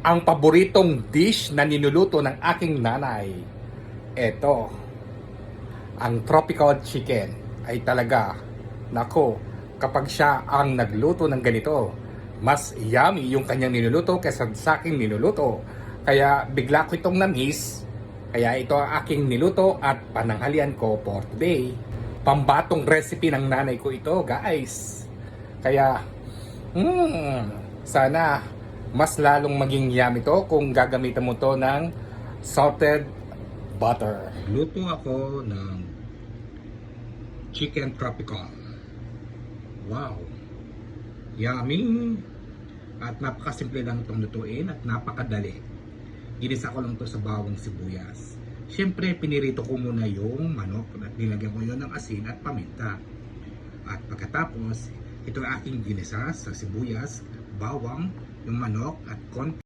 Ang paboritong dish na ninuluto ng aking nanay. Ito, ang tropical chicken ay talaga, nako, kapag siya ang nagluto ng ganito, mas yummy yung kanyang ninuluto kaysa sa aking ninuluto. Kaya bigla ko itong na-miss. Kaya ito ang aking niluto at pananghalian ko for today. Pambatong recipe ng nanay ko ito, guys. Kaya, sana mas lalong maging yummy to kung gagamitan mo to ng salted butter. Luto ako ng chicken tropical. Wow! Yummy! At napakasimple lang itong lutuin at napakadali. Ginisa ko lang to sa bawang sibuyas. Siyempre, pinirito ko muna yung manok at nilagyan ko yun ng asin at paminta. At pagkatapos, ito ang aking ginisa sa sibuyas, bawang, yung manok at konti